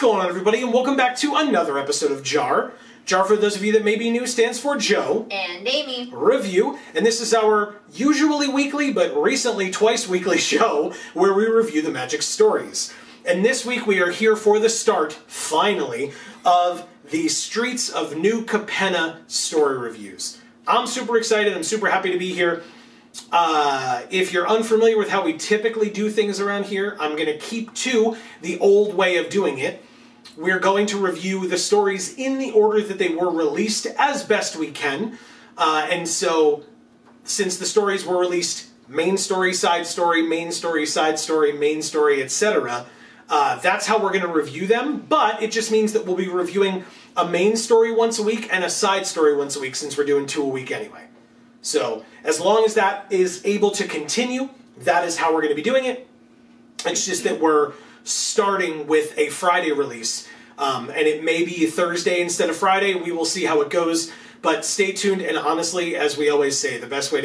going on, everybody, and welcome back to another episode of JaAR. JaAR, for those of you that may be new, stands for Joe and Amy Review, and this is our usually weekly, but recently twice weekly show where we review the Magic stories. And this week we are here for the start, finally, of the Streets of New Capenna story reviews. I'm super excited, I'm super happy to be here. If you're unfamiliar with how we typically do things around here, I'm going to keep to the old way of doing it. We're going to review the stories in the order that they were released as best we can. And so, since the stories were released main story, side story, main story, side story, main story, etc., that's how we're going to review them. But it just means that we'll be reviewing a main story once a week and a side story once a week, since we're doing 2 a week anyway. So, as long as that is able to continue, that is how we're going to be doing it. It's just that we're starting with a Friday release, and it may be Thursday instead of Friday. We will see how it goes, but stay tuned, and honestly, as we always say, the best way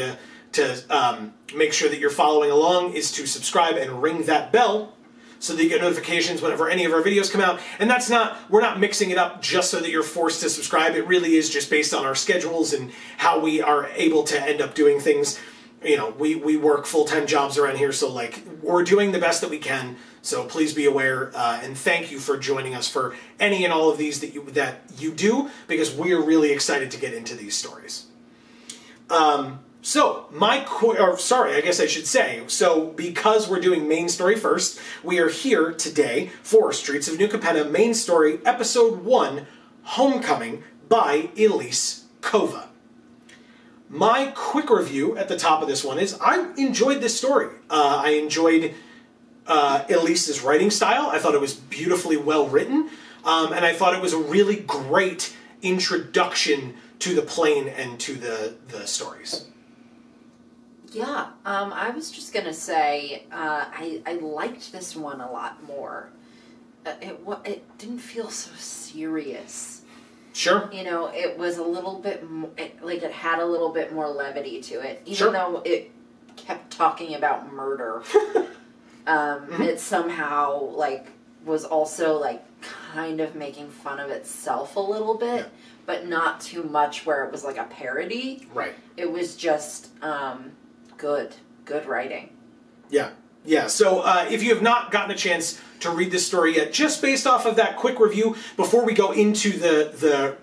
to make sure that you're following along is to subscribe and ring that bell, so that you get notifications whenever any of our videos come out. And that's not, we're not mixing it up just so that you're forced to subscribe. It really is just based on our schedules and how we are able to end up doing things. You know, we work full-time jobs around here, so like, we're doing the best that we can. So please be aware, and thank you for joining us for any and all of these that you do, because we are really excited to get into these stories. So, because we're doing main story first, we are here today for Streets of New Capenna main story, episode 1, Homecoming by Elise Kova. My quick review at the top of this one is I enjoyed this story. I enjoyed Elise's writing style. I thought it was beautifully well written, and I thought it was a really great introduction to the plane and to the stories. Yeah, I was just gonna say I liked this one a lot more. It didn't feel so serious. Sure. You know, it was a little bit like it had a little bit more levity to it, even though it kept talking about murder. It somehow like was also like kind of making fun of itself a little bit, but not too much where it was like a parody. Right. It was just good writing. Yeah. Yeah, so if you have not gotten a chance to read this story yet, just based off of that quick review, before we go into the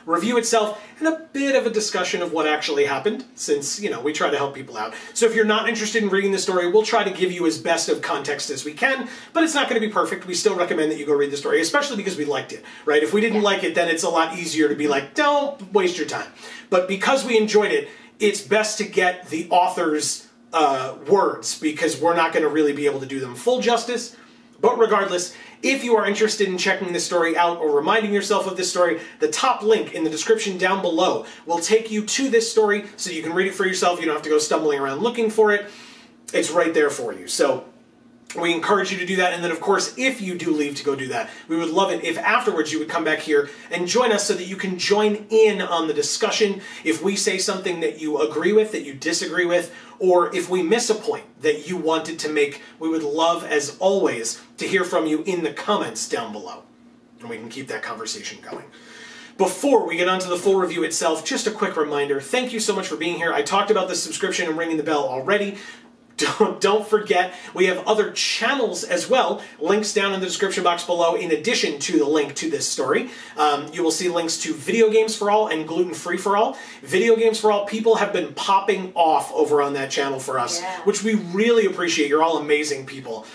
review itself, and a bit of a discussion of what actually happened, since, you know, we try to help people out. So if you're not interested in reading the story, we'll try to give you as best of context as we can, but it's not going to be perfect. We still recommend that you go read the story, especially because we liked it, right? If we didn't like it, then it's a lot easier to be like, don't waste your time. But because we enjoyed it, it's best to get the author's words, because we're not going to really be able to do them full justice. But regardless, if you are interested in checking this story out or reminding yourself of this story, the top link in the description down below will take you to this story so you can read it for yourself. You don't have to go stumbling around looking for it. It's right there for you. So we encourage you to do that, and then of course, if you do leave to go do that, we would love it if afterwards you would come back here and join us so that you can join in on the discussion. If we say something that you agree with, that you disagree with, or if we miss a point that you wanted to make, we would love, as always, to hear from you in the comments down below, and we can keep that conversation going. Before we get on to the full review itself, just a quick reminder, thank you so much for being here. I talked about the subscription and ringing the bell already. Don't forget, we have other channels as well. Links down in the description box below, in addition to the link to this story. You will see links to Video Games for All and Gluten Free for All. Video Games for All, people have been popping off over on that channel for us, which we really appreciate. You're all amazing people.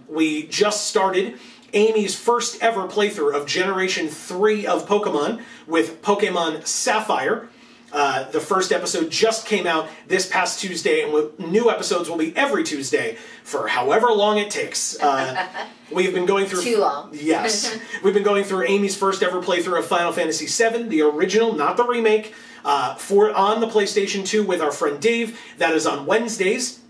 We just started Amy's first ever playthrough of Generation 3 of Pokemon with Pokemon Sapphire. The first episode just came out this past Tuesday, and new episodes will be every Tuesday for however long it takes. We've been going through... Too long. Yes. We've been going through Amy's first ever playthrough of Final Fantasy VII, the original, not the remake, on the PlayStation 2 with our friend Dave. That is on Wednesdays.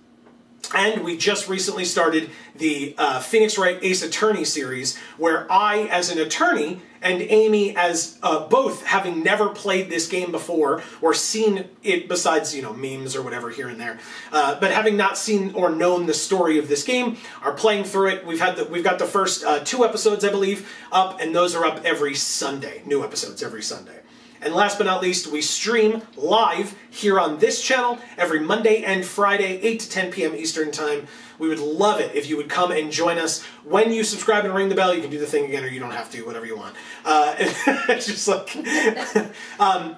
And we just recently started the Phoenix Wright Ace Attorney series, where I, as an attorney, and Amy, as both having never played this game before or seen it besides, you know, memes or whatever here and there, but having not seen or known the story of this game, are playing through it. We've got the first 2 episodes, I believe, up, and those are up every Sunday. New episodes every Sunday. And last but not least, we stream live here on this channel every Monday and Friday, 8 to 10 p.m. Eastern Time. We would love it if you would come and join us. When you subscribe and ring the bell, you can do the thing again, or you don't have to, whatever you want. It's just like,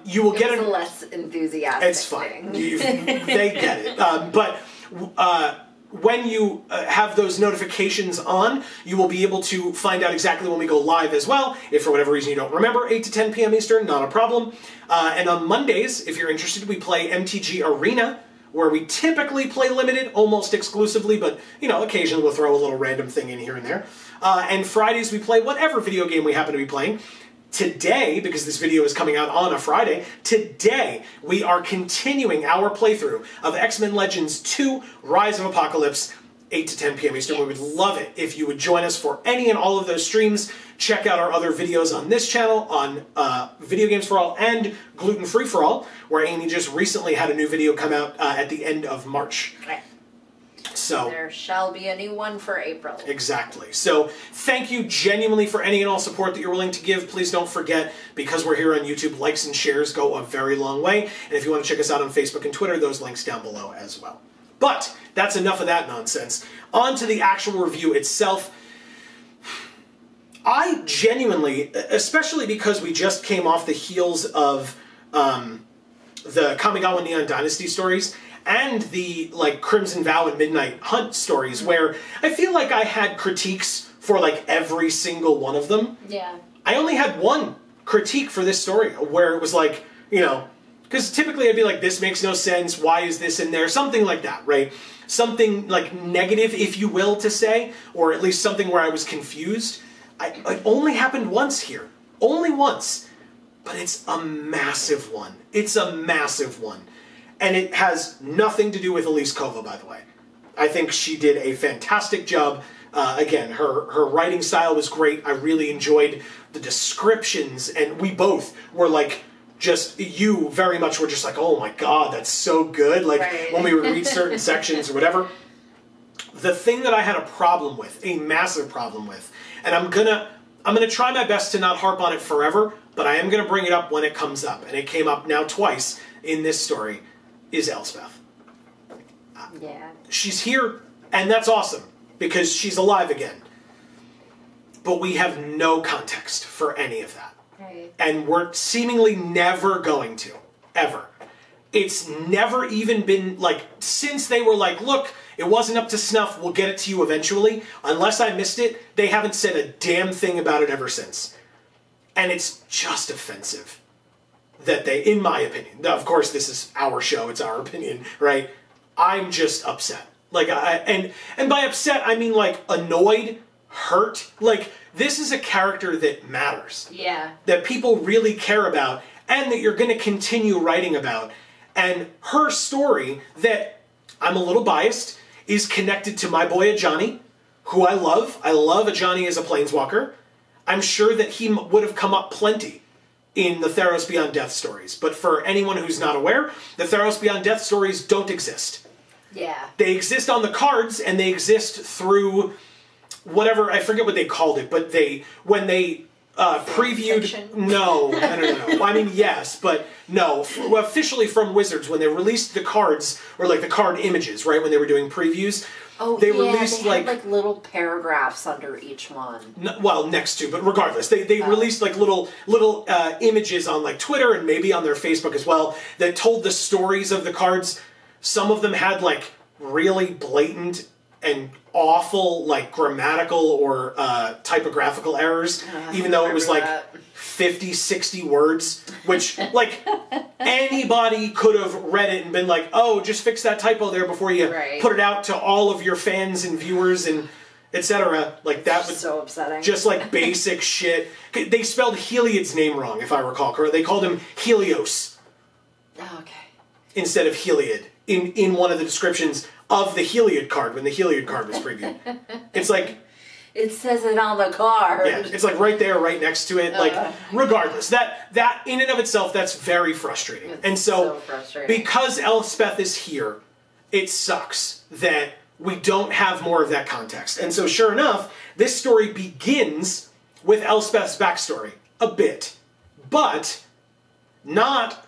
you will get a less enthusiastic It's fine. They get it. When you have those notifications on, you will be able to find out exactly when we go live as well. If for whatever reason you don't remember, 8 to 10 p.m. Eastern, not a problem. And on Mondays, if you're interested, we play MTG Arena, where we typically play limited, almost exclusively, but, you know, occasionally we'll throw a little random thing in here and there. And Fridays, we play whatever video game we happen to be playing. Today, because this video is coming out on a Friday, today we are continuing our playthrough of X-Men Legends 2 Rise of Apocalypse, 8 to 10 p.m. Eastern. Yes. We would love it if you would join us for any and all of those streams. Check out our other videos on this channel, on Video Games for All and Gluten Free for All, where Amy just recently had a new video come out at the end of March. Okay. So there shall be a new one for April. Exactly. So thank you genuinely for any and all support that you're willing to give. Please don't forget, because we're here on YouTube, likes and shares go a very long way. And if you want to check us out on Facebook and Twitter, those links down below as well. But that's enough of that nonsense. On to the actual review itself. I genuinely, especially because we just came off the heels of the Kamigawa Neon Dynasty stories, and the, like, Crimson Vow and Midnight Hunt stories, where I feel like I had critiques for, like, every single one of them. Yeah. I only had one critique for this story, where it was like, you know, because typically I'd be like, this makes no sense, why is this in there? Something like that, right? Something, like, negative, if you will, to say, or at least something where I was confused. It only happened once here. Only once. But it's a massive one. It's a massive one. And it has nothing to do with Elise Kova, by the way. I think she did a fantastic job. Again, her writing style was great. I really enjoyed the descriptions, and we both were like, you very much were just like, oh my god, that's so good. Like, right. When we would read certain sections or whatever. The thing that I had a problem with, a massive problem with, and I'm gonna try my best to not harp on it forever, but I am gonna bring it up when it comes up, and it came up now twice in this story, is Elspeth. Yeah. She's here, and that's awesome, because she's alive again. But we have no context for any of that. Right. And we're seemingly never going to, ever. It's never even been, like, since they were like, look, it wasn't up to snuff, we'll get it to you eventually. Unless I missed it, they haven't said a damn thing about it ever since. And it's just offensive that they, in my opinion, of course this is our show, it's our opinion, right? I'm just upset. Like, and by upset, I mean, like, annoyed, hurt. Like, this is a character that matters. Yeah. That people really care about, and that you're going to continue writing about. And her story, that I'm a little biased, is connected to my boy Ajani, who I love. I love Ajani as a planeswalker. I'm sure that he would have come up plenty in the Theros Beyond Death stories. But for anyone who's not aware, the Theros Beyond Death stories don't exist. Yeah. They exist on the cards, and they exist through whatever, I forget what they called it, but when they previewed... Fiction? No. I mean, yes, but no. Officially from Wizards, when they released the cards, or like the card images, right, when they were doing previews... Oh, they yeah, released, they had like little paragraphs under each one. Well, next to, but regardless, they released like little images on like Twitter and maybe on their Facebook as well that told the stories of the cards. Some of them had like really blatant and awful like grammatical or typographical errors, even though it was like 50, 60 words, which like anybody could have read it and been like, oh, just fix that typo there before you put it out to all of your fans and viewers and etc. Like that was so upsetting. Just like basic shit. They spelled Heliod's name wrong, if I recall correctly. They called him Helios. Oh, okay. Instead of Heliod in one of the descriptions of the Heliod card when the Heliod card was previewed. It's like... It says it on the card. Yeah, it's like right there, right next to it. Like, regardless, that in and of itself, that's very frustrating. It's and so frustrating. because Elspeth is here, it sucks that we don't have more of that context. And so sure enough, this story begins with Elspeth's backstory a bit, but not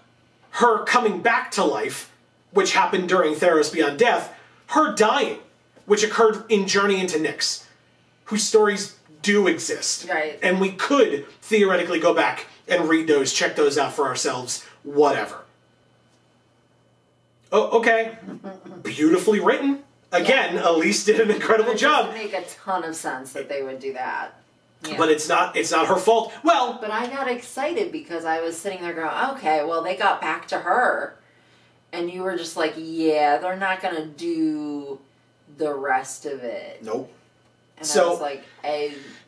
her coming back to life, which happened during Theros Beyond Death, her dying, which occurred in Journey into Nyx, whose stories do exist. Right. And we could theoretically go back and read those, check those out for ourselves, whatever. Oh, okay. Beautifully written. Again, Elise did an incredible job. It doesn't make a ton of sense that they would do that. Yeah. But it's not her fault. Well, but I got excited because I was sitting there going, okay, well, they got back to her. And you were just like, yeah, they're not going to do the rest of it. Nope. And so, I was like,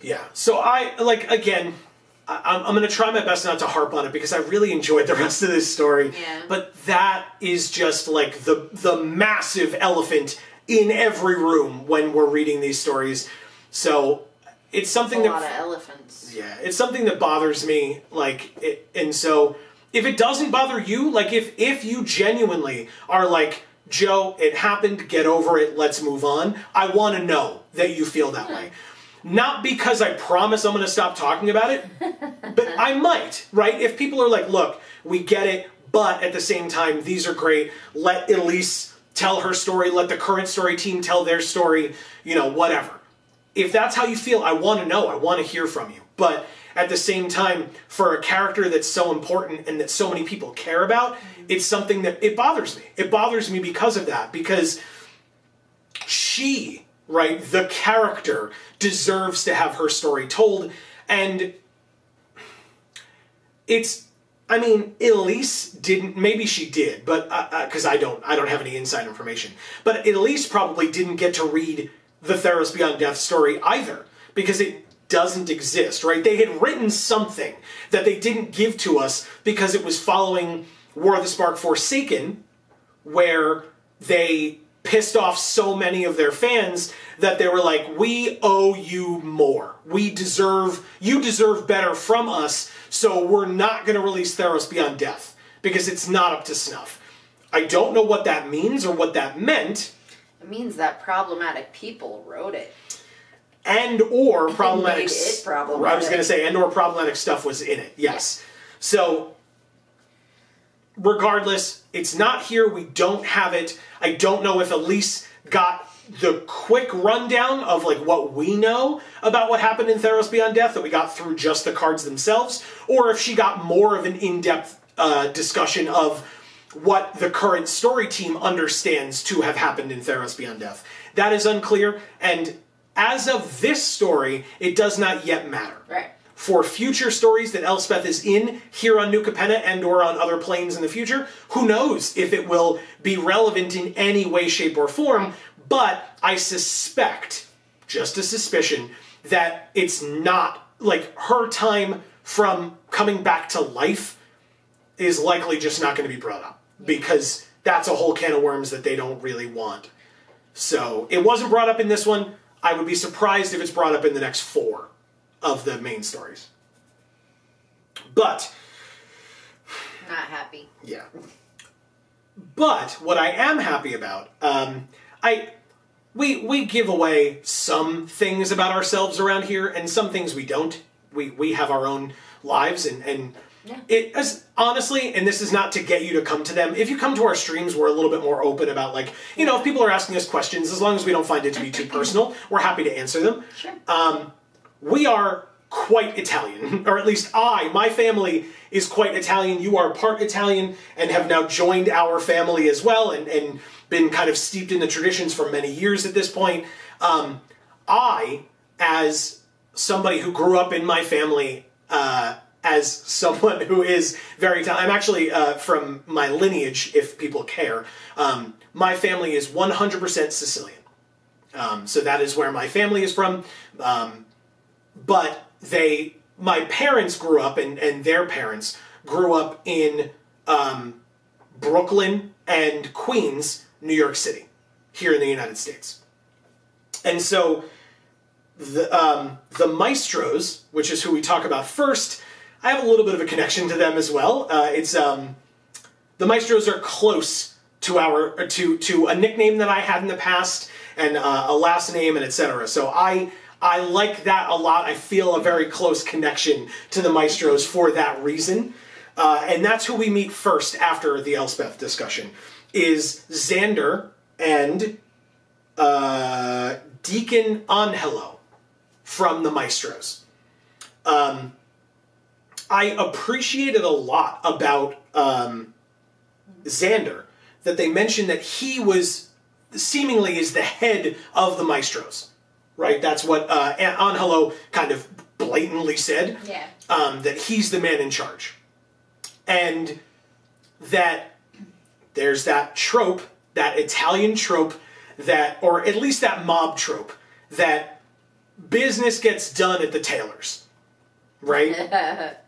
yeah. So I'm going to try my best not to harp on it because I really enjoyed the rest of this story. Yeah. But that is just like the massive elephant in every room when we're reading these stories. So it's something a lot of elephants. Yeah, it's something that bothers me. And so if it doesn't bother you, like if you genuinely are like, Joe, it happened, get over it, let's move on, I want to know that you feel that way. Not because I promise I'm going to stop talking about it, but I might, right? If people are like, look, we get it, but at the same time, these are great, let Elise tell her story, let the current story team tell their story, whatever. If that's how you feel, I want to know, I want to hear from you. But at the same time, for a character that's so important and that so many people care about, it's something that, it bothers me. It bothers me because of that, because she, right, the character, deserves to have her story told, and Elise didn't, maybe she did, but, because I don't have any inside information, but Elise probably didn't get to read the Theros Beyond Death story either, because it doesn't exist, right? They had written something that they didn't give to us because it was following War of the Spark Forsaken, where they pissed off so many of their fans that they were like, we owe you more. You deserve better from us, so we're not going to release Theros Beyond Death, because it's not up to snuff. I don't know what that means or what that meant. It means that problematic people wrote it. And/or problematic... Made it problematic. I was going to say, and/or problematic stuff was in it, yes. Yeah. So, regardless, it's not here, we don't have it. I don't know if Elise got the quick rundown of like what we know about what happened in Theros Beyond Death that we got through just the cards themselves, or if she got more of an in-depth discussion of what the current story team understands to have happened in Theros Beyond Death. That is unclear, and as of this story, it does not yet matter. Right. For future stories that Elspeth is in here on New Capenna and or on other planes in the future, who knows if it will be relevant in any way, shape, or form, but I suspect, just a suspicion, that it's not, like, her time from coming back to life is likely just not going to be brought up, because that's a whole can of worms that they don't really want. So, it wasn't brought up in this one. I would be surprised if it's brought up in the next 4 of the main stories. But... not happy. Yeah. But, what I am happy about, we give away some things about ourselves around here, and some things we don't. We have our own lives, and yeah. It as honestly, and this is not to get you to come to them. If you come to our streams, we're a little bit more open about, like, if people are asking us questions, as long as we don't find it to be too personal, we're happy to answer them. Sure. We are quite Italian, or at least my family is quite Italian. You are part Italian and have now joined our family as well, and been kind of steeped in the traditions for many years at this point. I, as somebody who grew up in my family, as someone who is very Italian, I'm actually from my lineage, if people care. My family is 100% Sicilian. So that is where my family is from. But my parents grew up, and their parents grew up in Brooklyn, and Queens, New York City, here in the United States. And so the Maestros, which is who we talk about first, I have a little bit of a connection to them as well. The Maestros are close to a nickname that I had in the past, and a last name, and etc. So I like that a lot. I feel a very close connection to the Maestros for that reason. And that's who we meet first after the Elspeth discussion, is Xander and Deacon Angelo from the Maestros. I appreciated a lot about Xander that they mentioned that he was seemingly is the head of the Maestros, right? That's what Angelo kind of blatantly said. Yeah. That he's the man in charge. And that there's that trope, that Italian trope, that, or at least that mob trope, that business gets done at the tailors, right?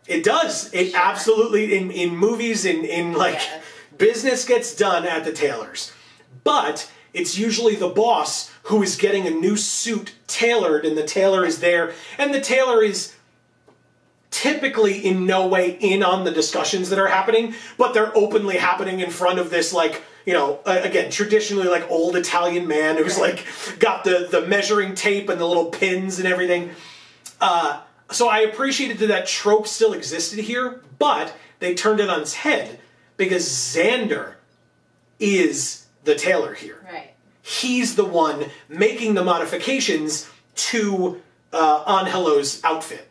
It does. It Sure. Absolutely, in movies, in like, Yeah. business gets done at the tailors. But it's usually the boss who is getting a new suit tailored, and the tailor is there, and the tailor is typically in no way in on the discussions that are happening, but they're openly happening in front of this, like, you know, again, traditionally like old Italian man who's like got the measuring tape and the little pins and everything. So I appreciated that trope still existed here, but they turned it on its head because Xander is the tailor here. Right. He's the one making the modifications to Angelo's outfit.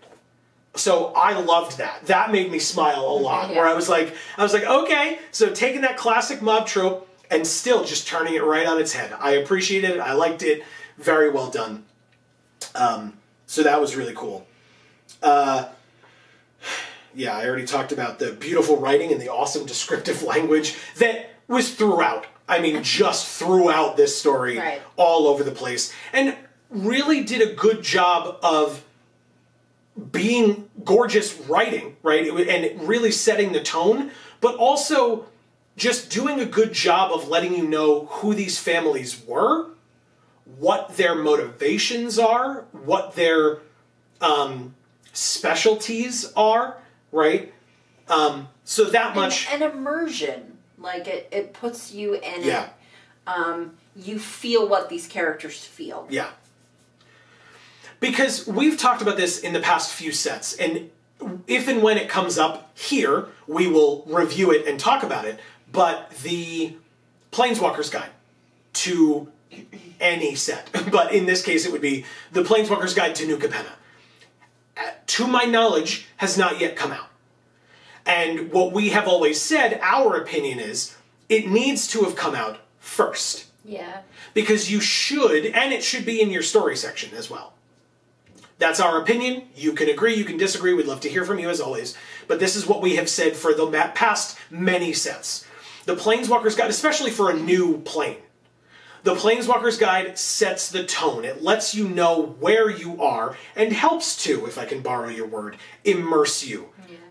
So I loved that. That made me smile a lot. Yeah. Where I was like, okay, so taking that classic mob trope and still just turning it right on its head. I appreciated it. I liked it. Very well done. So that was really cool. Yeah, I already talked about the beautiful writing and the awesome descriptive language that was throughout. I mean, just throughout this story, Right. all over the place. And really did a good job of being gorgeous writing, right? And really setting the tone, but also just doing a good job of letting you know who these families were, what their motivations are, what their specialties are, right? So that much... An immersion. Like, it puts you in Yeah. it. You feel what these characters feel. Yeah. Because we've talked about this in the past few sets, and if and when it comes up here, we will review it and talk about it, but the Planeswalker's Guide to any set, but in this case it would be the Planeswalker's Guide to New Capenna, to my knowledge, has not yet come out. And what we have always said, our opinion is, it needs to have come out first. Yeah. Because you should, and it should be in your story section as well. That's our opinion. You can agree, you can disagree. We'd love to hear from you as always. But this is what we have said for the past many sets. The Planeswalker's Guide, especially for a new plane, the Planeswalker's Guide sets the tone. It lets you know where you are and helps to, if I can borrow your word, immerse you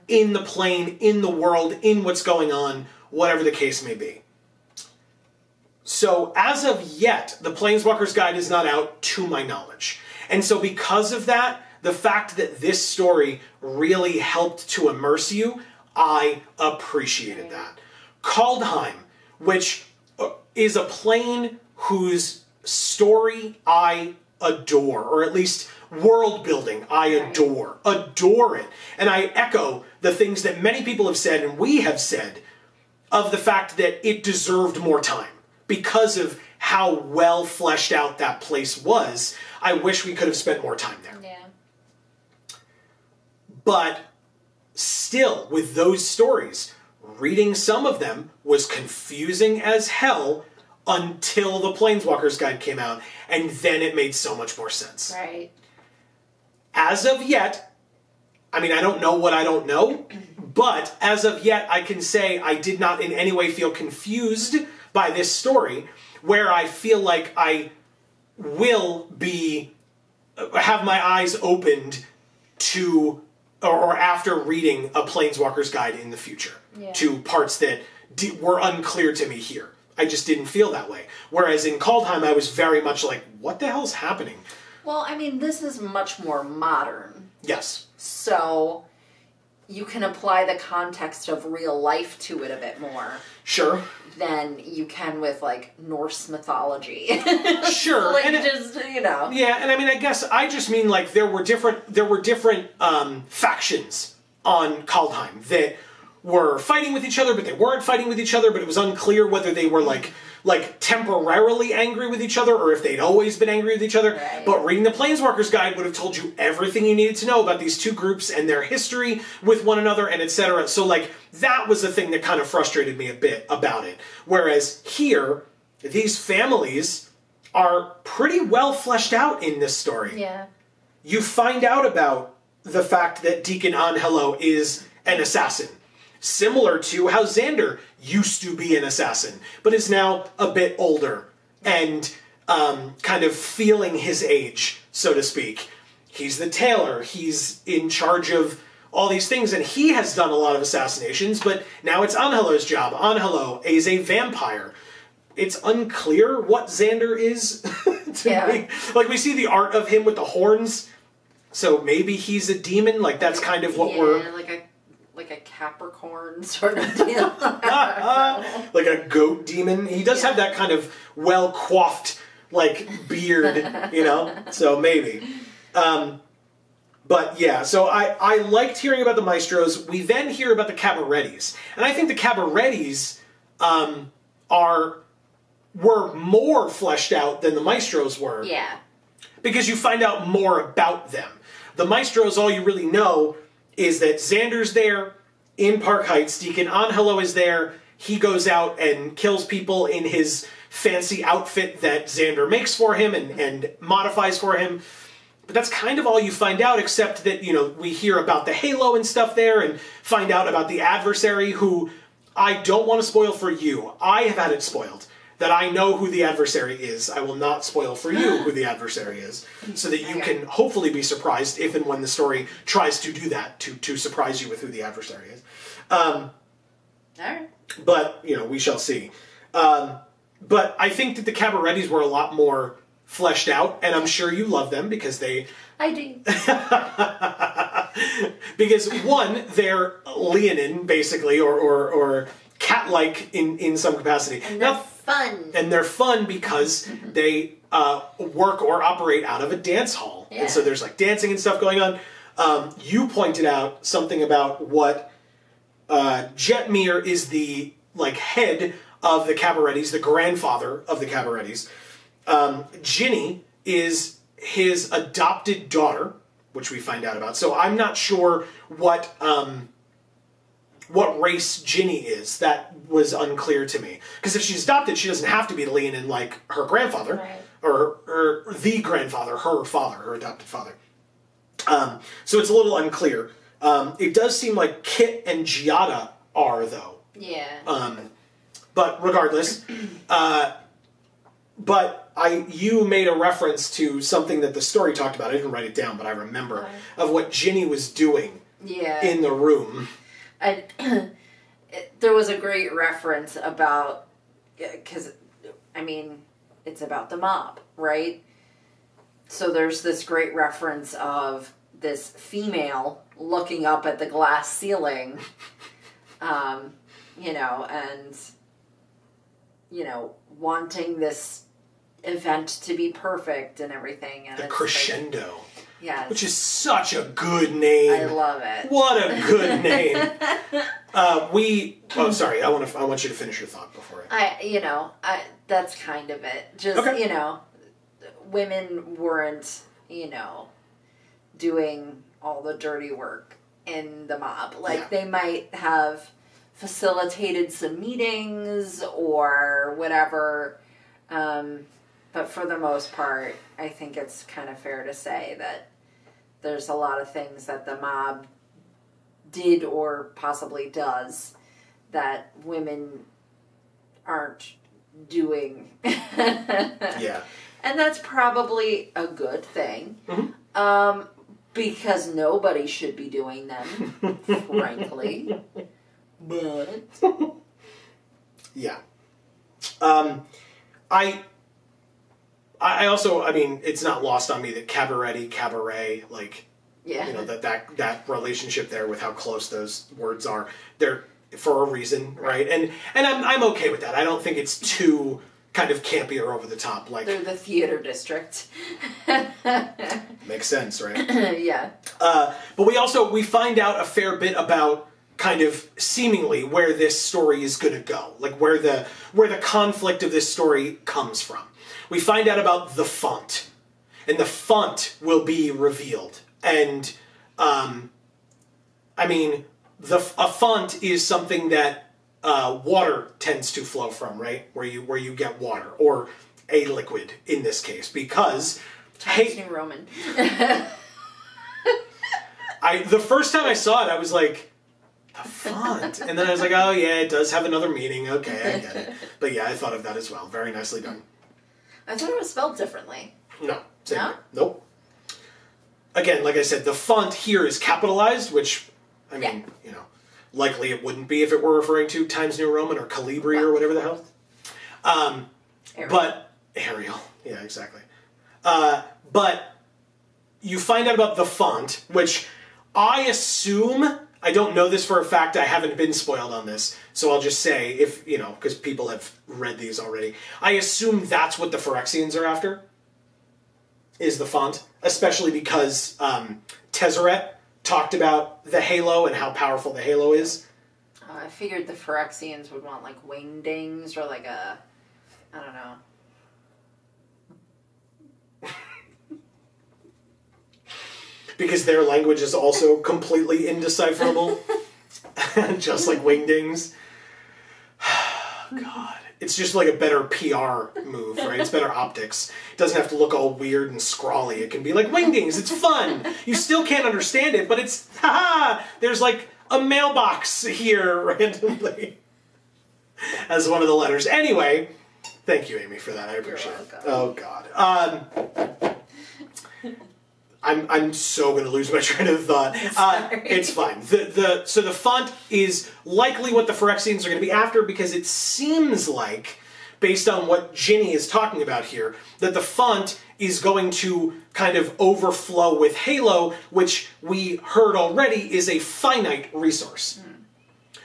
in the plane, in the world, in what's going on, whatever the case may be. So as of yet, the Planeswalker's Guide is not out to my knowledge. And so because of that, the fact that this story really helped to immerse you, I appreciated that. Kaldheim, which is a plane whose story I adore, or at least world building I adore. Adore it. And I echo the things that many people have said, and we have said, of the fact that it deserved more time because of how well fleshed out that place was. I wish we could have spent more time there. Yeah. But still, with those stories, reading some of them was confusing as hell until the Planeswalker's Guide came out, and then it made so much more sense. Right. As of yet, I mean, I don't know what I don't know, but as of yet, I can say I did not in any way feel confused by this story, where I feel like I will have my eyes opened to, or after reading a Planeswalker's Guide in the future, to parts that were unclear to me here. I just didn't feel that way. Whereas in Kaldheim, I was very much like, what the hell's happening? Well, I mean, this is much more modern. Yes. So you can apply the context of real life to it a bit more. Sure. Than you can with, like, Norse mythology. Sure. Like, and just, you know. Yeah, and I mean, I guess I just mean, like, there were different factions on Kaldheim that were fighting with each other, but they weren't fighting with each other, but it was unclear whether they were, like temporarily angry with each other or if they'd always been angry with each other. Right. But reading the Planeswalkers Guide would have told you everything you needed to know about these two groups and their history with one another and etc. So, like, that was the thing that kind of frustrated me a bit about it. Whereas here, these families are pretty well fleshed out in this story. Yeah. You find out about the fact that Deacon Angelo is an assassin. Similar to how Xander used to be an assassin, but is now a bit older and kind of feeling his age, so to speak. He's the tailor. He's in charge of all these things, and he has done a lot of assassinations, but now it's Angelo's job. Angelo is a vampire. It's unclear what Xander is. To me. Like, we see the art of him with the horns, so maybe he's a demon. Like, that's kind of what we're... like a Capricorn sort of deal. Like a goat demon. He does have that kind of well-coiffed, like, beard, you know? So maybe. But yeah, so I liked hearing about the Maestros. We then hear about the Cabarettis. And I think the Cabarettis were more fleshed out than the Maestros were. Yeah. Because you find out more about them. The Maestros, all you really know is that Xander's there in Park Heights. Deacon Angelo is there. He goes out and kills people in his fancy outfit that Xander makes for him and modifies for him. But that's kind of all you find out, except that, you know, we hear about the Halo and stuff there and find out about the adversary, who I don't want to spoil for you. I have had it spoiled that I know who the adversary is. I will not spoil for you who the adversary is, so that you can hopefully be surprised if and when the story tries to do that, to surprise you with who the adversary is. Alright. But, you know, we shall see. But I think that the Cabarettis were a lot more fleshed out, and I'm sure you love them because they... I do. Because, one, they're leonine, basically, or cat-like in some capacity. And they're fun. And they're fun because they work or operate out of a dance hall. Yeah. And so there's, like, dancing and stuff going on. You pointed out something about what Jetmir is the, like, head of the Cabarettis, the grandfather of the Cabarettis. Ginny is his adopted daughter, which we find out about. So I'm not sure what race Ginny is. That was unclear to me. Because if she's adopted, she doesn't have to be leonine like her grandfather, right. or the grandfather, her father, her adopted father. So it's a little unclear. It does seem like Kit and Giada are, though. Yeah. But regardless, but you made a reference to something that the story talked about. I didn't write it down, but I remember of what Ginny was doing in the room. There was a great reference about, because, I mean, it's about the mob, right? So there's this great reference of this female looking up at the glass ceiling, you know, and, you know, wanting this event to be perfect and everything. And the crescendo. Like, yes. Which is such a good name. I love it. What a good name. Oh, sorry. I want you to finish your thought before that's kind of it. Just, you know, women weren't, you know, doing all the dirty work in the mob. Like, they might have facilitated some meetings or whatever, but for the most part, I think it's kind of fair to say that there's a lot of things that the mob did or possibly does that women aren't doing. Yeah. And that's probably a good thing. Mm-hmm. Because nobody should be doing them, frankly. But Yeah. I also, I mean, it's not lost on me that cabaret, like, Yeah. you know, that relationship there with how close those words are, they're for a reason, right? And I'm okay with that. I don't think it's too kind of campy or over the top. Like, they're the theater district. Makes sense, right? Yeah. But we find out a fair bit about kind of seemingly where this story is going to go, like where the conflict of this story comes from. We find out about the font, and the font will be revealed. And I mean, a font is something that water tends to flow from, right? Where you get water, or a liquid in this case, because Times New Roman. The first time I saw it, I was like, the font, and then I was like, oh yeah, it does have another meaning. Okay, I get it. But yeah, I thought of that as well. Very nicely done. I thought it was spelled differently. No. Same No? here. Nope. Again, like I said, the font here is capitalized, which, I mean, you know, likely it wouldn't be if it were referring to Times New Roman or Calibri or whatever the hell. Arial. But, Arial, yeah, exactly. But you find out about the font, which I assume, I don't know this for a fact, I haven't been spoiled on this, so I'll just say, if, you know, because people have read these already, I assume that's what the Phyrexians are after, is the font, especially because Tezzeret talked about the halo and how powerful the halo is. I figured the Phyrexians would want like wingdings or like a, I don't know. Because their language is also completely indecipherable. Just like wingdings. God. It's just like a better PR move, right? It's better optics. It doesn't have to look all weird and scrawly. It can be like wingdings. It's fun. You still can't understand it, but it's, haha, there's like a mailbox here randomly as one of the letters. Anyway, thank you, Amy, for that. I appreciate it. Oh, God. I'm so going to lose my train of thought. It's fine. So the font is likely what the Phyrexians are going to be after, because it seems like, based on what Ginny is talking about here, that the font is going to kind of overflow with Halo, which we heard already is a finite resource.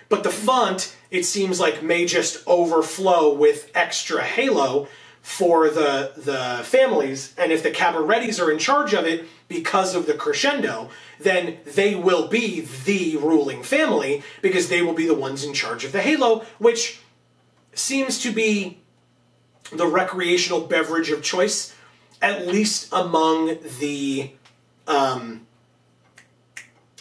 But the font, it seems like, may just overflow with extra Halo for the families, and if the Cabarettis are in charge of it because of the crescendo, then they will be the ruling family, because they will be the ones in charge of the halo, which seems to be the recreational beverage of choice, at least among the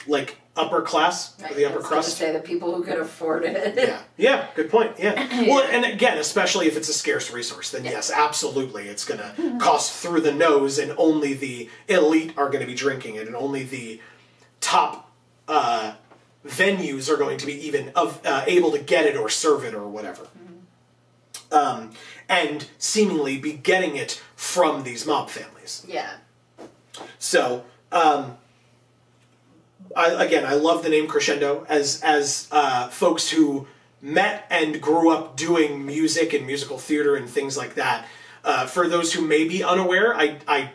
like upper class, or the upper crust. I was going to say the people who could afford it. Yeah, good point, yeah. Well, and again, especially if it's a scarce resource, then yes, absolutely, it's going to cost through the nose, and only the elite are going to be drinking it, and only the top venues are going to be even able to get it or serve it or whatever. And seemingly be getting it from these mob families. Yeah. So, I love the name Crescendo as folks who met and grew up doing music and musical theater and things like that. For those who may be unaware, I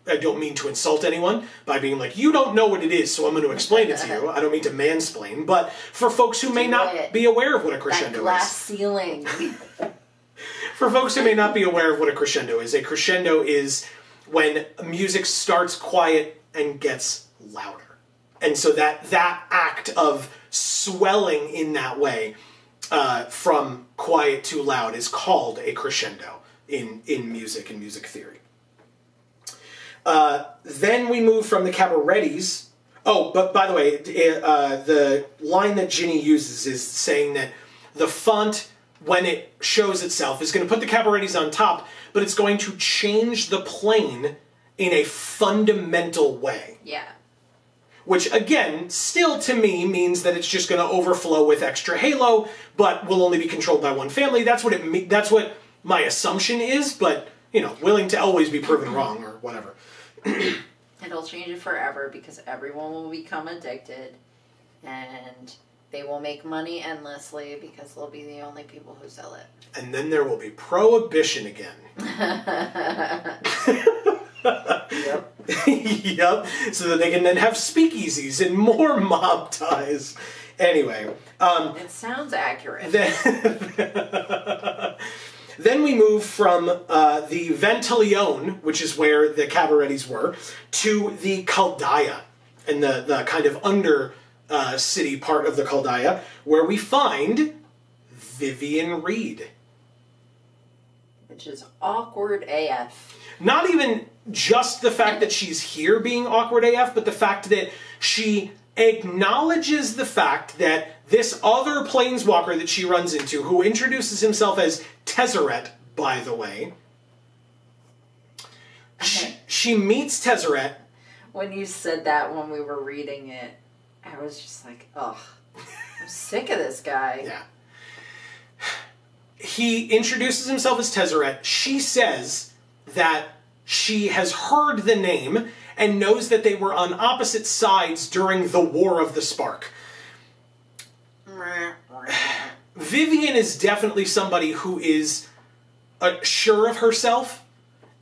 don't mean to insult anyone by being like, you don't know what it is, so I'm going to explain it to you. I don't mean to mansplain, but for folks who may not be aware of what a crescendo that glass ceiling. For folks who may not be aware of what a crescendo is when music starts quiet and gets louder. And so that act of swelling in that way from quiet to loud is called a crescendo in music and music theory. Then we move from the Cabarettis. Oh, but by the way, the line that Ginny uses is saying that the font, when it shows itself, is going to put the Cabarettis on top, but it's going to change the plane in a fundamental way. Yeah. Which, again, still to me means that it's just going to overflow with extra halo, but will only be controlled by one family. That's what that's what my assumption is, but, you know, willing to always be proven wrong or whatever. It'll change it forever because everyone will become addicted, and They will make money endlessly because they'll be the only people who sell it. And then there will be prohibition again. Yep. Yep. So that they can then have speakeasies and more mob ties. Anyway. It sounds accurate. Then we move from the Ventilione, which is where the Cabarettis were, to the Chaldea, and the kind of under city part of the Chaldea, where we find Vivian Reed. Which is awkward AF. Not even just the fact that she's here being awkward AF, but the fact that she acknowledges the fact that this other planeswalker that she runs into, who introduces himself as Tezzeret, by the way, she meets Tezzeret. When you said that when we were reading it, I was just like, ugh, I'm sick of this guy. Yeah. He introduces himself as Tezzeret. She says that she has heard the name and knows that they were on opposite sides during the War of the Spark. Vivian is definitely somebody who is sure of herself,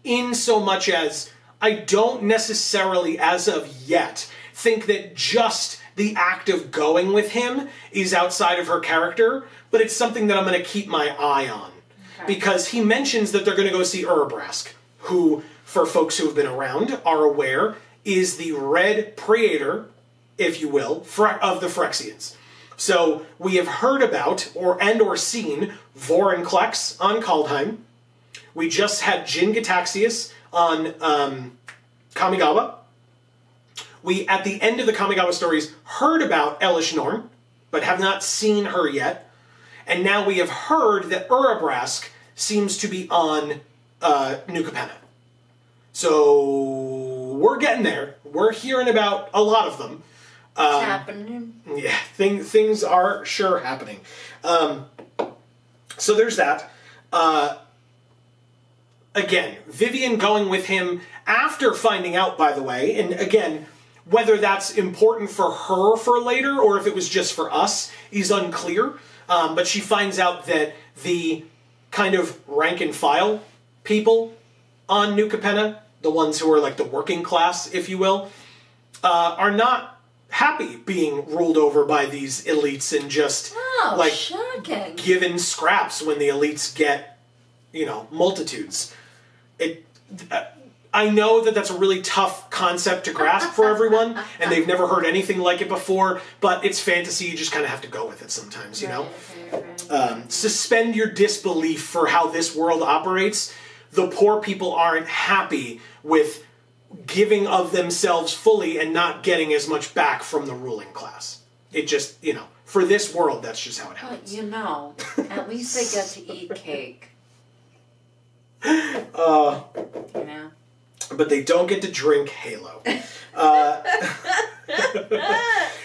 in so much as I don't necessarily, as of yet, think that just the act of going with him is outside of her character, but it's something that I'm going to keep my eye on. Okay. Because he mentions that they're going to go see Urabrask, who, for folks who have been around, are aware, is the red praetor, if you will, of the Phyrexians. So we have heard about or seen Vorinclex on Kaldheim. We just had Jin Gitaxias on Kamigawa. We, at the end of the Kamigawa stories, heard about Elish Norn, but have not seen her yet. And now we have heard that Urabrask seems to be on New Capenna. So we're getting there. We're hearing about a lot of them. It's happening. Yeah, things are sure happening. So there's that. Again, Vivian going with him after finding out, by the way, and again, whether that's important for her for later or if it was just for us is unclear. But she finds out that the kind of rank and file people on New Capenna, the ones who are like the working class, if you will, are not happy being ruled over by these elites and just shocking. Given scraps when the elites get, multitudes. I know that that's a really tough concept to grasp for everyone, and they've never heard anything like it before, but it's fantasy, you just kind of have to go with it sometimes, you know? Right. Suspend your disbelief for how this world operates. The poor people aren't happy with giving of themselves fully and not getting as much back from the ruling class. It just, for this world, that's just how it happens. But at least they get to eat cake. But they don't get to drink Halo.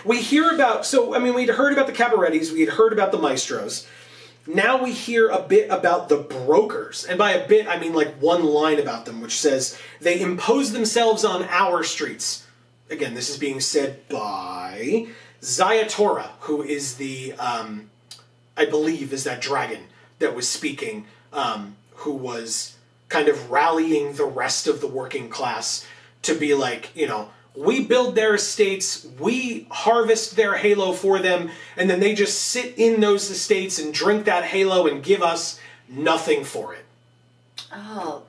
We hear about, we'd heard about the Cabarettis, we had heard about the Maestros. Now we hear a bit about the brokers. And by a bit, I mean like one line about them, which says, they impose themselves on our streets. Again, this is being said by Zayatora, who is the, I believe, is that dragon that was speaking, who was kind of rallying the rest of the working class to be like, we build their estates, we harvest their Halo for them, and then they just sit in those estates and drink that Halo and give us nothing for it. Oh,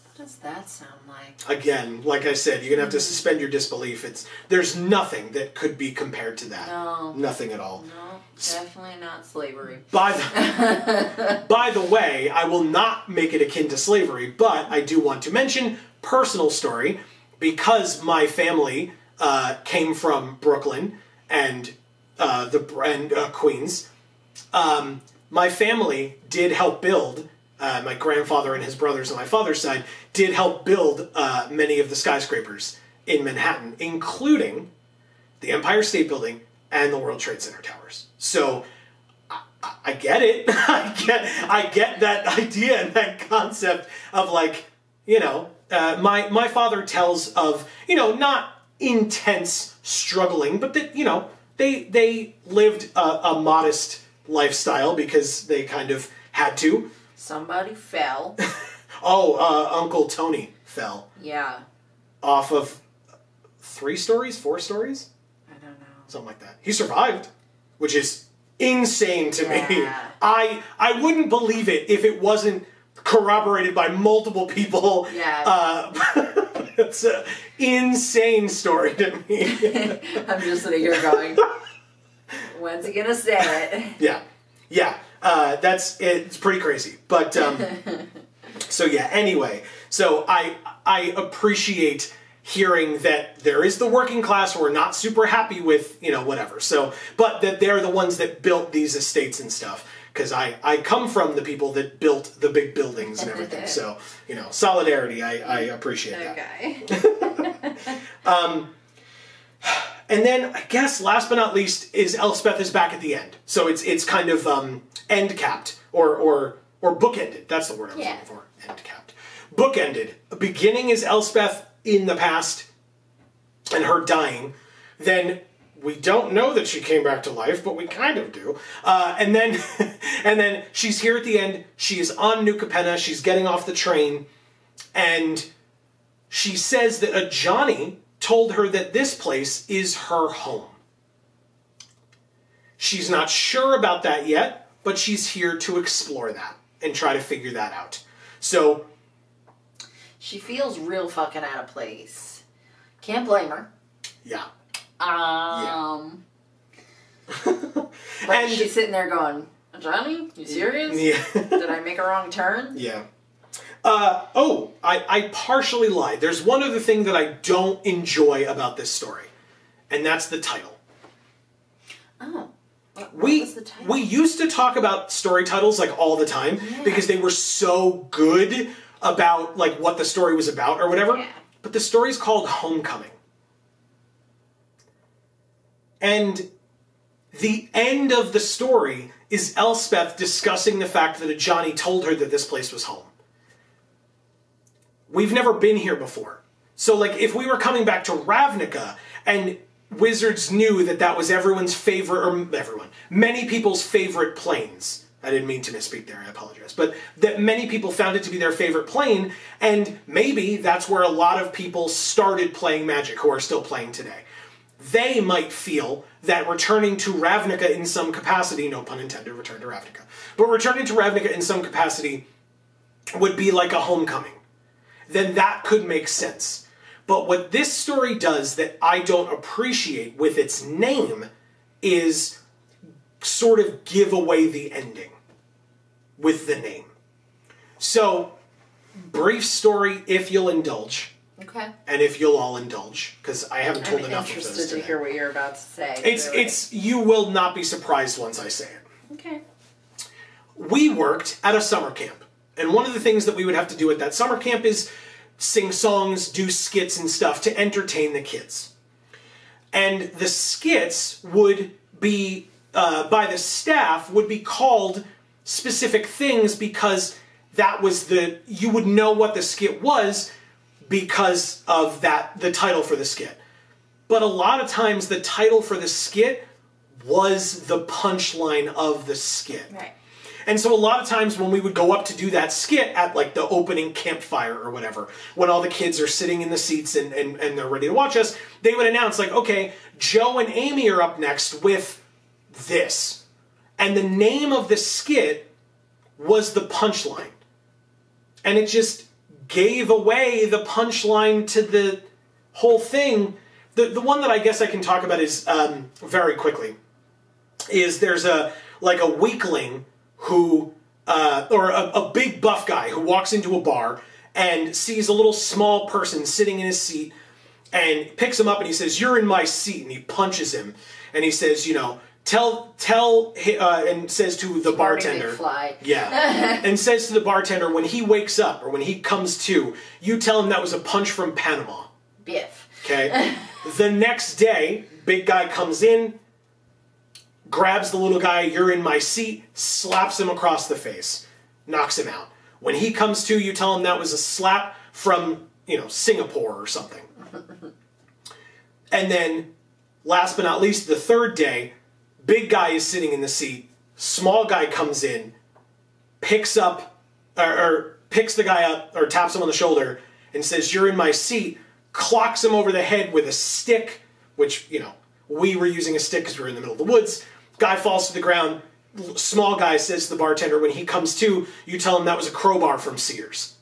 what does that sound like? Again, like I said, you're going to have to suspend your disbelief. There's nothing that could be compared to that. No. Nothing at all. No, definitely not slavery. By the way, I will not make it akin to slavery, but I do want to mention, personal story, because my family came from Brooklyn and Queens, my family did help build, my grandfather and his brothers on my father's side, did help build many of the skyscrapers in Manhattan, including the Empire State Building and the World Trade Center towers. So I get it. I get that idea and that concept of like, my father tells of, not intense struggling, but that, they lived a modest lifestyle because they kind of had to. Somebody fell. Uncle Tony fell. Yeah. Off of 3 stories, 4 stories? I don't know. Something like that. He survived, which is insane to me. Yeah. I wouldn't believe it if it wasn't corroborated by multiple people. Yeah. It's an insane story to me. I'm just sitting here going, when's he gonna say it? Yeah. It's pretty crazy. But, so yeah, anyway. So I appreciate hearing that there is the working class who are not super happy with, whatever. So, but that they're the ones that built these estates and stuff. Because I come from the people that built the big buildings and everything. So, solidarity, I appreciate that. Okay. And then, I guess, last but not least, is Elspeth is back at the end. So it's kind of end-capped, or bookended. That's the word I was looking for. End-capped. Bookended. Beginning is Elspeth in the past, and her dying. Then we don't know that she came back to life, but we kind of do. And then she's here at the end. She is on New Capenna. She's getting off the train, and she says that a Johnny told her that this place is her home. She's not sure about that yet, but she's here to explore that and try to figure that out. So she feels real fucking out of place. Can't blame her. Yeah. But she's sitting there going, Johnny, you serious? Yeah. Did I make a wrong turn? Yeah. I partially lied. There's one other thing that I don't enjoy about this story, and that's the title. Oh. What was the title? We used to talk about story titles like all the time because they were so good about like what the story was about or whatever. Yeah. But the story's called Homecoming. And the end of the story is Elspeth discussing the fact that a Johnny told her that this place was home. We've never been here before. So, like, if we were coming back to Ravnica and wizards knew that that was everyone's favorite, or many people's favorite planes. I didn't mean to misspeak there, I apologize. But that many people found it to be their favorite plane, and maybe that's where a lot of people started playing Magic, who are still playing today. They might feel that returning to Ravnica in some capacity, no pun intended, return to Ravnica, but returning to Ravnica in some capacity would be like a homecoming. Then that could make sense. But what this story does that I don't appreciate with its name is sort of give away the ending with the name. So, brief story if you'll indulge. Okay. And if you'll all indulge, because I haven't told enough of this today. I'm interested to hear what you're about to say. It's you will not be surprised once I say it. Okay. We worked at a summer camp. And one of the things that we would have to do at that summer camp is sing songs, do skits and stuff to entertain the kids. And the skits would be, by the staff, would be called specific things because that was you would know what the skit was because of the title for the skit. But a lot of times the title for the skit was the punchline of the skit. Right. And so a lot of times when we would go up to do that skit at like the opening campfire or whatever, when all the kids are sitting in the seats and they're ready to watch us, they would announce like, okay, Joe and Amy are up next with this. And the name of the skit was the punchline. And it just gave away the punchline to the whole thing. The one that I guess I can talk about is, very quickly, is there's a weakling who, or a big buff guy who walks into a bar and sees a little small person sitting in his seat and picks him up and he says, "You're in my seat," and he punches him and he says, tell, and says to the bartender, and says to the bartender when he wakes up or when he comes to, you tell him that was a punch from Panama. Biff. Okay. The next day, big guy comes in, grabs the little guy, "You're in my seat," slaps him across the face, knocks him out. When he comes to, you tell him that was a slap from, Singapore or something. And then last but not least, the third day, big guy is sitting in the seat, small guy comes in, picks up, or picks the guy up, or taps him on the shoulder, and says, "You're in my seat," clocks him over the head with a stick, which, you know, we were using a stick because we were in the middle of the woods. Guy falls to the ground. Small guy says to the bartender, when he comes to, you tell him that was a crowbar from Sears.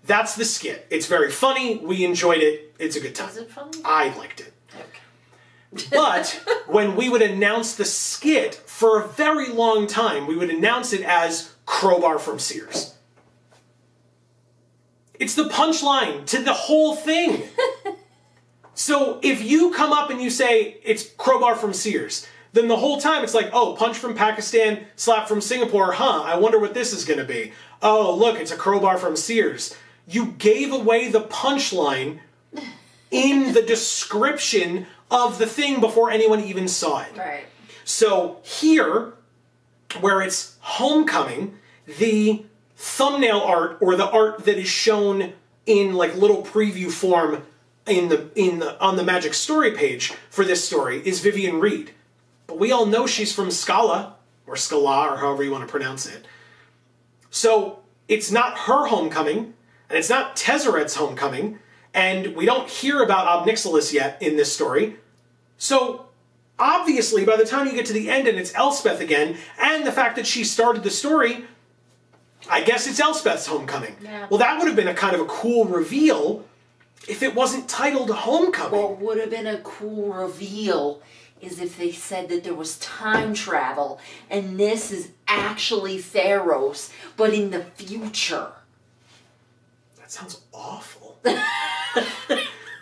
That's the skit. It's very funny. We enjoyed it. It's a good time. Was it funny? I liked it. Okay. But when we would announce the skit, for a very long time, we would announce it as crowbar from Sears. It's the punchline to the whole thing. So if you come up and you say it's crowbar from Sears, then the whole time it's like, oh, punch from Pakistan, slap from Singapore, huh, I wonder what this is going to be. Oh, look, it's a crowbar from Sears. You gave away the punchline in the description of the thing before anyone even saw it. Right. So here, where it's homecoming, the thumbnail art, or the art that is shown in like little preview form on the Magic story page for this story, is Vivian Reed. But we all know she's from Scala, or Scala, or however you want to pronounce it. So it's not her homecoming, and it's not Tezzeret's homecoming, and we don't hear about Ob Nixilis yet in this story. So obviously, by the time you get to the end and it's Elspeth again, and the fact that she started the story, I guess it's Elspeth's homecoming. Yeah. Well, that would have been a kind of a cool reveal if it wasn't titled Homecoming. What would have been a cool reveal is if they said that there was time travel and this is actually Theros, but in the future. That sounds awful.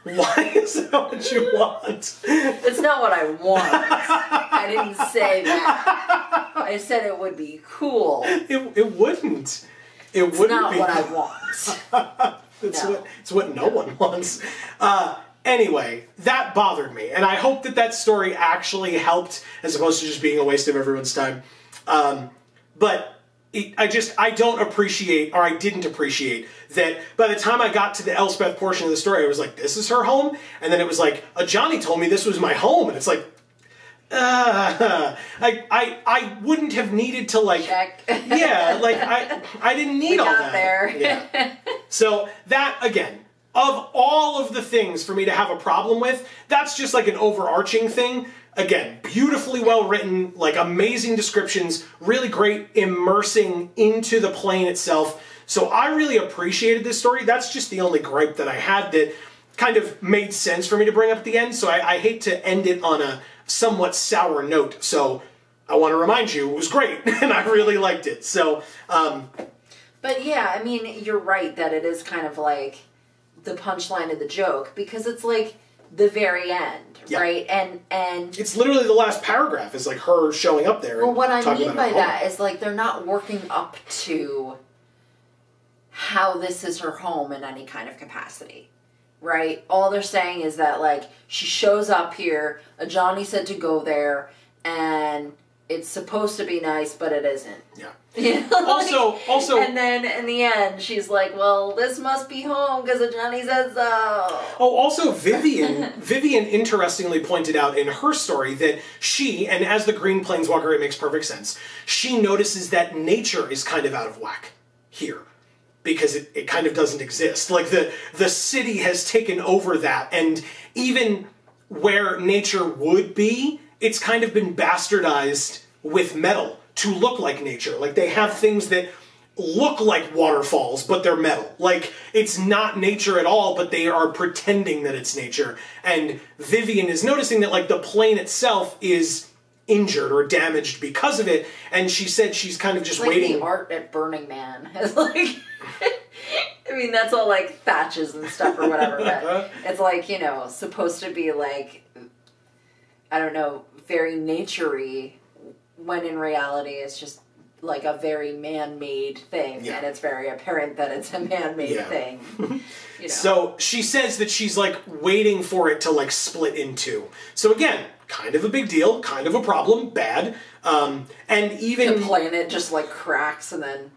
Why is that what you want? It's not what I want. I didn't say that. I said it would be cool. It wouldn't. It wouldn't It's not be. what I want. It's what no one wants. Anyway, that bothered me, and I hope that that story actually helped, as opposed to just being a waste of everyone's time. But I don't appreciate, or I didn't appreciate, that by the time I got to the Elspeth portion of the story, I was like, this is her home? And then it was like, Johnny told me this was my home, and it's like, I wouldn't have needed to, like, check. Yeah, like, I didn't need all that. There. Yeah. So that, again, of all of the things for me to have a problem with, that's just like an overarching thing. Again, beautifully well written, like amazing descriptions, really great immersing into the plane itself. So I really appreciated this story. That's just the only gripe that I had that kind of made sense for me to bring up at the end. So I hate to end it on a somewhat sour note. So I want to remind you, it was great, and I really liked it. So, But yeah, I mean, you're right that it is kind of like the punchline of the joke, because it's like the very end, yeah. right? And it's literally the last paragraph is like her showing up there. Well, what I mean by that is like they're not working up to how this is her home in any kind of capacity, right? All they're saying is that like she shows up here, Johnny said to go there, and it's supposed to be nice, but it isn't. Yeah. You know, Also, and then in the end, she's like, "Well, this must be home because Johnny said so." Oh, also, Vivian interestingly pointed out in her story that she, and as the Green Planeswalker, it makes perfect sense, she notices that nature is kind of out of whack here, because it kind of doesn't exist. Like, the city has taken over that, and even where nature would be, it's kind of been bastardized with metal to look like nature. Like, they have things that look like waterfalls, but they're metal. Like, it's not nature at all, but they are pretending that it's nature. And Vivian is noticing that, like, the plane itself is injured or damaged because of it, and she said she's kind of just like waiting. The art at Burning Man is like, I mean, that's all like thatches and stuff or whatever, but it's like, you know, supposed to be like, I don't know, very nature-y, when in reality it's just like a very man-made thing, yeah. and it's very apparent that it's a man-made thing. You know. So she says that she's like waiting for it to like split in two. So again, kind of a big deal, kind of a problem, bad. And even the planet just like cracks and then...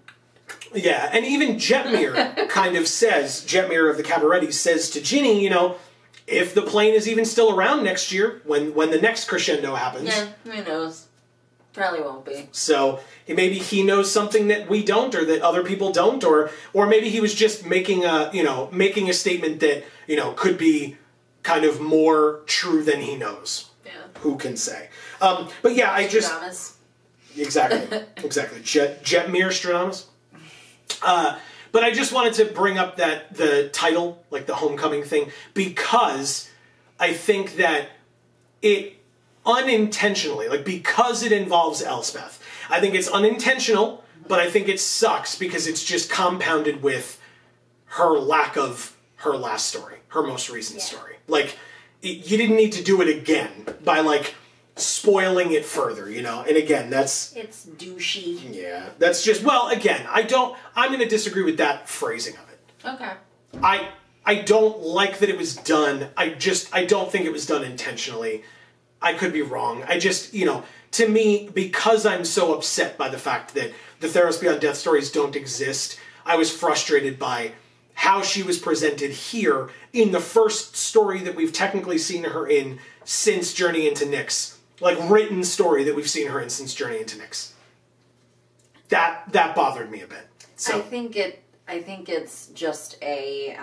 Yeah, and even Jetmir kind of says, Jetmir of the Cabaretti says to Ginny, you know, if the plane is even still around next year when the next crescendo happens. Yeah, who knows? Probably won't be. So maybe he knows something that we don't, or that other people don't, or maybe he was just making a statement that could be kind of more true than he knows. Yeah. Who can say? But yeah, I just exactly Jetmir Stradamus. But I just wanted to bring up the title, like the homecoming thing, because I think that it unintentionally, like because it involves Elspeth, I think it's unintentional, but I think it sucks because it's just compounded with her lack of her last story, her most recent story. Like, you didn't need to do it again by, like, spoiling it further, And again, it's douchey. Yeah, that's just, well, again, I'm going to disagree with that phrasing of it. Okay. I don't like that it was done. I don't think it was done intentionally. I could be wrong. I just, to me, because I'm so upset by the fact that the Theros Beyond Death stories don't exist, I was frustrated by how she was presented here in the first story that we've technically seen her in since Journey into Nyx. Like, written story that we've seen her in since Journey into Nyx. That bothered me a bit. So I think it's just a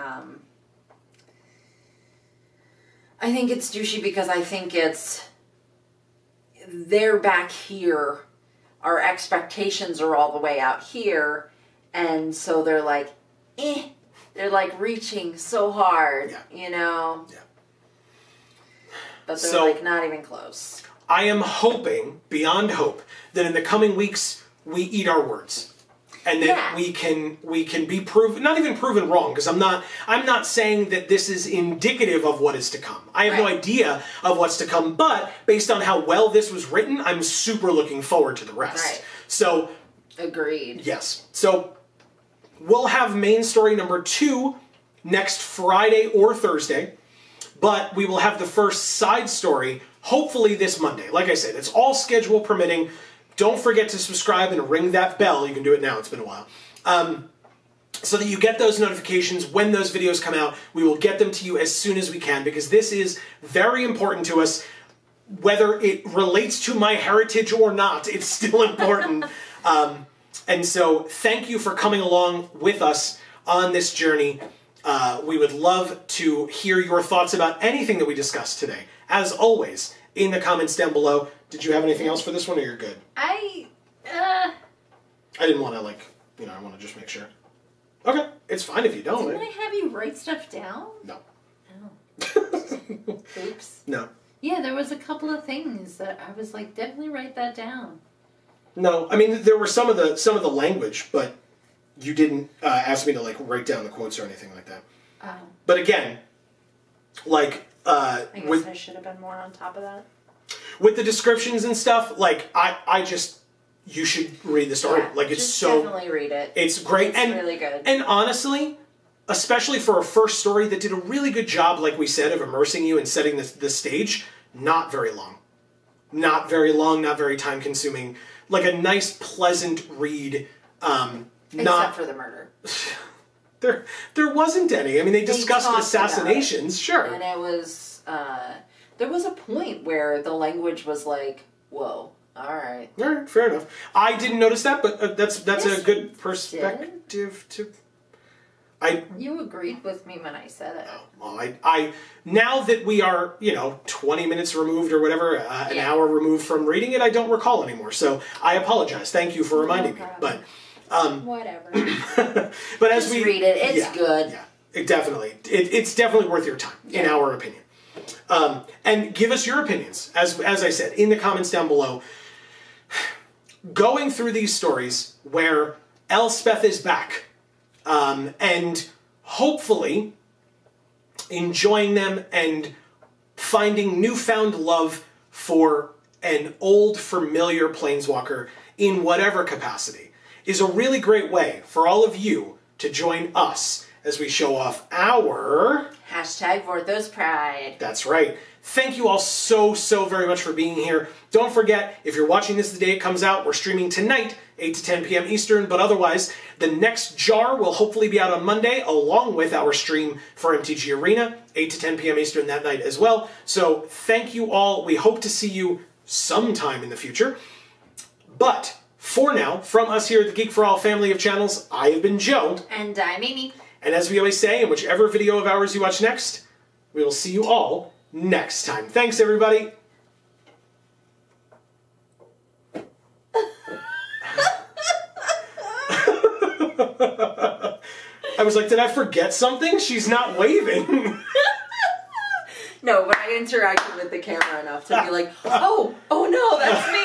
I think it's douchey because I think they're back here, our expectations are all the way out here, and so they're like, they're like reaching so hard, Yeah. But they're like not even close. I am hoping, beyond hope, that in the coming weeks we eat our words. And that we can be proven, not even proven wrong, because I'm not saying that this is indicative of what is to come. I have no idea of what's to come, but based on how well this was written, I'm super looking forward to the rest. Right. So, agreed. Yes. So we'll have main story number 2 next Friday or Thursday, but we will have the first side story hopefully this Monday. Like I said, it's all schedule permitting. Don't forget to subscribe and ring that bell. You can do it now. It's been a while. So that you get those notifications when those videos come out. We will get them to you as soon as we can, because this is very important to us. Whether it relates to my heritage or not, it's still important. And so thank you for coming along with us on this journey. We would love to hear your thoughts about anything that we discussed today. As always, in the comments down below. Did you have anything else for this one, or you're good? I didn't want to, I want to just make sure. Okay, it's fine if you don't. Didn't I have you write stuff down? No. Oh. Oops. No. Yeah, there was a couple of things that I was like, definitely write that down. No, I mean, there were some of the language, but you didn't ask me to, like, write down the quotes or anything like that. Oh. But again, like... I guess I should have been more on top of that. With the descriptions and stuff, like, I just... You should read the story. Yeah, like, it's just so... definitely read it. It's great. It's really good. And honestly, especially for a first story that did a really good job, like we said, of immersing you and setting the stage, not very long. Not very long, not very time-consuming. Like, a nice, pleasant read. Except for the murder. There wasn't any. I mean, they discussed assassinations, sure. And it was, there was a point where the language was like, whoa, alright. Alright, fair enough. I didn't notice that, but that's a good perspective to... You agreed with me when I said it. Well, now that we are, 20 minutes removed or whatever, an hour removed from reading it, I don't recall anymore. So I apologize. Thank you for reminding me. But whatever. But as Just we read it. It's good. Yeah, it's definitely worth your time, in our opinion. And give us your opinions, as I said, in the comments down below. Going through these stories where Elspeth is back, and hopefully enjoying them and finding newfound love for an old, familiar Planeswalker in whatever capacity is a really great way for all of you to join us as we show off our... #Vorthos Pride. That's right. Thank you all so very much for being here. Don't forget, if you're watching this the day it comes out, we're streaming tonight, 8 to 10 p.m. Eastern, but otherwise, the next JaAR will hopefully be out on Monday, along with our stream for MTG Arena, 8 to 10 p.m. Eastern that night as well. So thank you all. We hope to see you sometime in the future. But for now, from us here at the Geek for All family of channels, I have been Joe. And I'm Amy. And as we always say, in whichever video of ours you watch next, we will see you all next time. Thanks, everybody. I was like, did I forget something? She's not waving. No, but I interacted with the camera enough to be like, oh no, that's me.